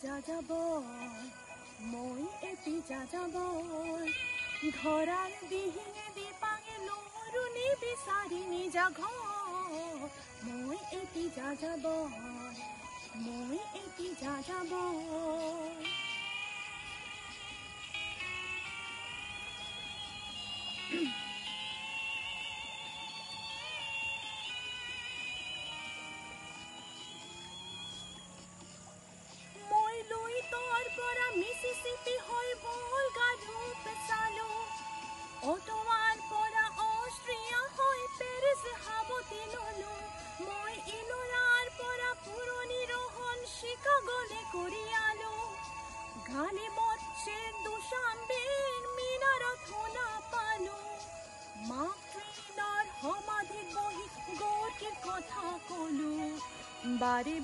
যাব মই এটি যাব ধৰাৰ দিহিঙে দিপাঙে লৰুণি বিচাৰি নিজা ঘৰ মই এটি যাব মই এটি যাব Mississippi hoy Volga dhub salo Ottoman pora Austria hoy Paris haboti lolo moi ilorar pora puroni rohon Chicago le korialo gale bocche Dushanber minarat hola palo Mark Twain ar homadhi bohi gorkir kotha kolu bare